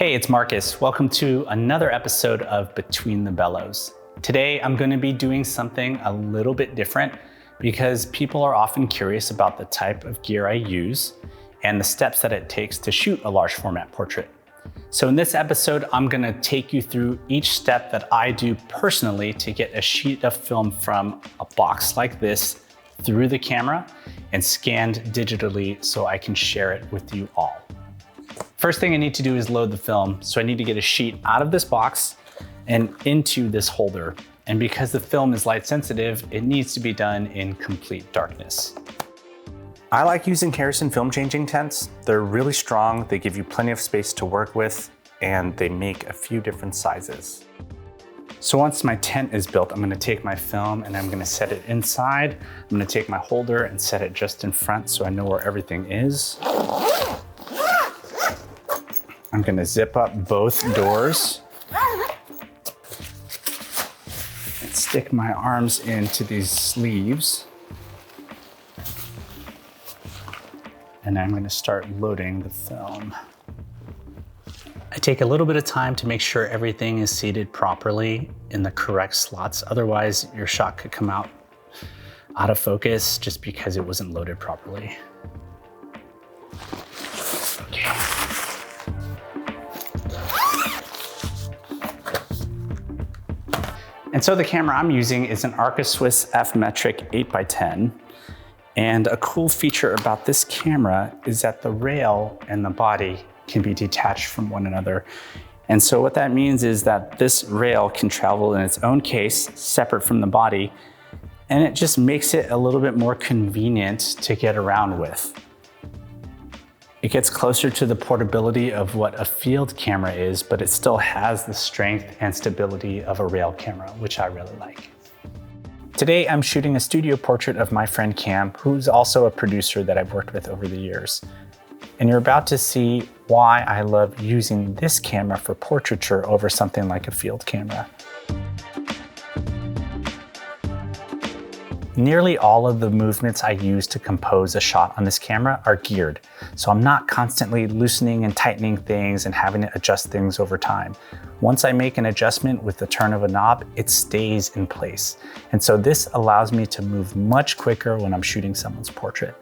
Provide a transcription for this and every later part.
Hey, it's Marcus. Welcome to another episode of Between the Bellows. Today, I'm going to be doing something a little bit different because people are often curious about the type of gear I use and the steps that it takes to shoot a large format portrait. So in this episode, I'm going to take you through each step that I do personally to get a sheet of film from a box like this through the camera and scanned digitally so I can share it with you all. First thing I need to do is load the film. So I need to get a sheet out of this box and into this holder. And because the film is light sensitive, it needs to be done in complete darkness. I like using Harrison film changing tents. They're really strong, they give you plenty of space to work with, and they make a few different sizes. So once my tent is built, I'm gonna take my film and I'm gonna set it inside. I'm gonna take my holder and set it just in front so I know where everything is. I'm gonna zip up both doors and stick my arms into these sleeves. And I'm gonna start loading the film. I take a little bit of time to make sure everything is seated properly in the correct slots. Otherwise, your shot could come out of focus just because it wasn't loaded properly. Okay. And so the camera I'm using is an arca-swiss f-metric 8x10. And a cool feature about this camera is that the rail and the body can be detached from one another. And so what that means is that this rail can travel in its own case, separate from the body, and it just makes it a little bit more convenient to get around with. It gets closer to the portability of what a field camera is, but it still has the strength and stability of a rail camera, which I really like. Today, I'm shooting a studio portrait of my friend Cam, who's also a producer that I've worked with over the years. And you're about to see why I love using this camera for portraiture over something like a field camera. Nearly all of the movements I use to compose a shot on this camera are geared. So I'm not constantly loosening and tightening things and having to adjust things over time. Once I make an adjustment with the turn of a knob, it stays in place. And so this allows me to move much quicker when I'm shooting someone's portrait.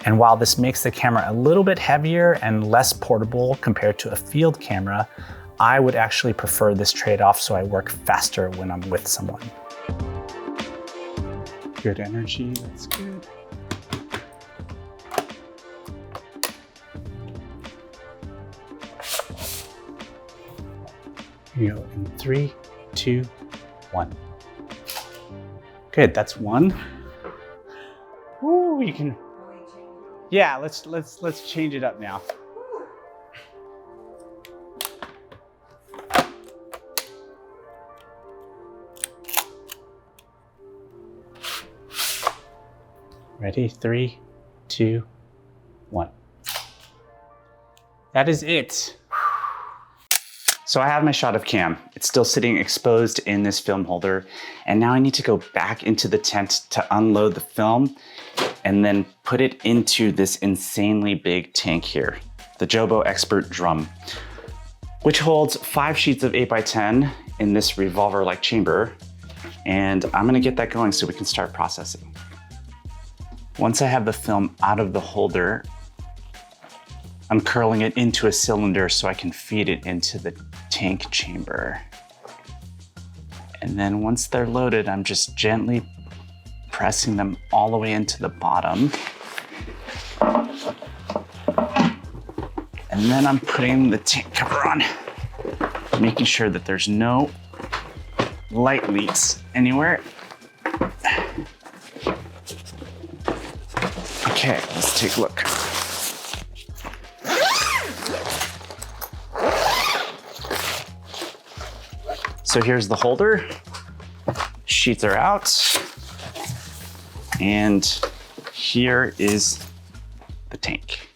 And while this makes the camera a little bit heavier and less portable compared to a field camera, I would actually prefer this trade-off so I work faster when I'm with someone. Good energy, that's good. Here you go in 3, 2, 1. Good, that's one. Ooh, you can. Yeah, let's change it up now. Ready? 3, 2, 1. That is it. So I have my shot of Cam. It's still sitting exposed in this film holder. And now I need to go back into the tent to unload the film and then put it into this insanely big tank here, the Jobo Expert drum, which holds 5 sheets of 8x10 in this revolver-like chamber. And I'm gonna get that going so we can start processing. Once I have the film out of the holder, I'm curling it into a cylinder so I can feed it into the tank chamber. And then once they're loaded, I'm just gently pressing them all the way into the bottom. And then I'm putting the tank cover on, making sure that there's no light leaks anywhere. Okay, let's take a look. So here's the holder. Sheets are out. And here is the tank.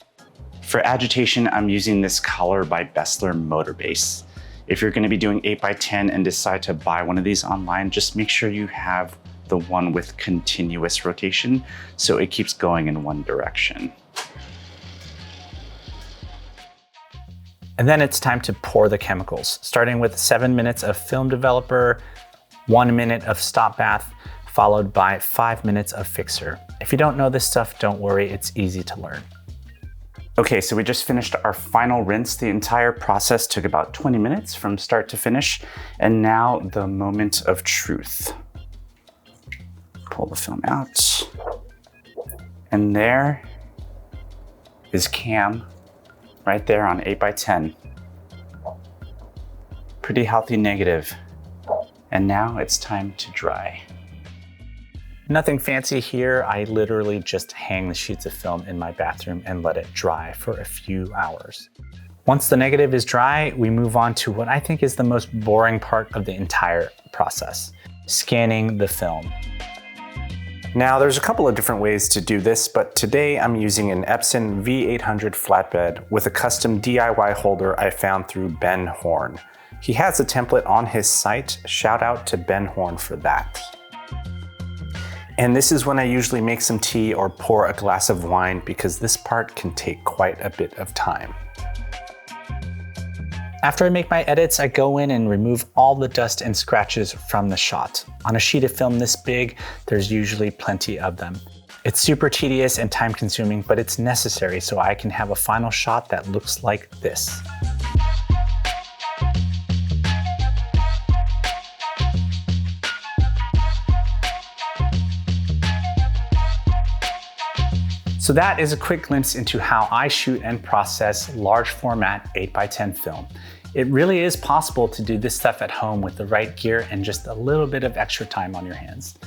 For agitation, I'm using this collar by Bessler motor base. If you're gonna be doing 8x10 and decide to buy one of these online, just make sure you have the one with continuous rotation so it keeps going in one direction. And then it's time to pour the chemicals, starting with 7 minutes of film developer, 1 minute of stop bath, followed by 5 minutes of fixer. If you don't know this stuff, don't worry, it's easy to learn. Okay, so we just finished our final rinse. The entire process took about 20 minutes from start to finish. And now the moment of truth. Pull the film out. And there is Cam right there on 8x10. Pretty healthy negative. And now it's time to dry. Nothing fancy here. I literally just hang the sheets of film in my bathroom and let it dry for a few hours. Once the negative is dry, we move on to what I think is the most boring part of the entire process, scanning the film. Now, there's a couple of different ways to do this, but today I'm using an Epson V800 flatbed with a custom DIY holder I found through Ben Horne. He has a template on his site. Shout out to Ben Horne for that. And this is when I usually make some tea or pour a glass of wine because this part can take quite a bit of time. After I make my edits, I go in and remove all the dust and scratches from the shot. On a sheet of film this big, there's usually plenty of them. It's super tedious and time consuming, but it's necessary so I can have a final shot that looks like this. So that is a quick glimpse into how I shoot and process large format 8x10 film. It really is possible to do this stuff at home with the right gear and just a little bit of extra time on your hands.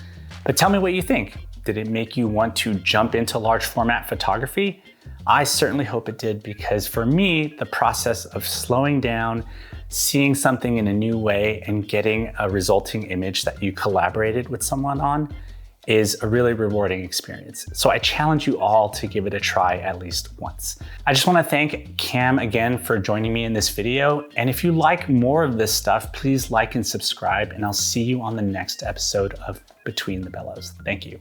But tell me what you think. Did it make you want to jump into large format photography? I certainly hope it did, because for me, the process of slowing down, seeing something in a new way, and getting a resulting image that you collaborated with someone on is a really rewarding experience. So I challenge you all to give it a try at least once. I just want to thank Cam again for joining me in this video. And if you like more of this stuff, please like and subscribe, and I'll see you on the next episode of Between the Bellows. Thank you.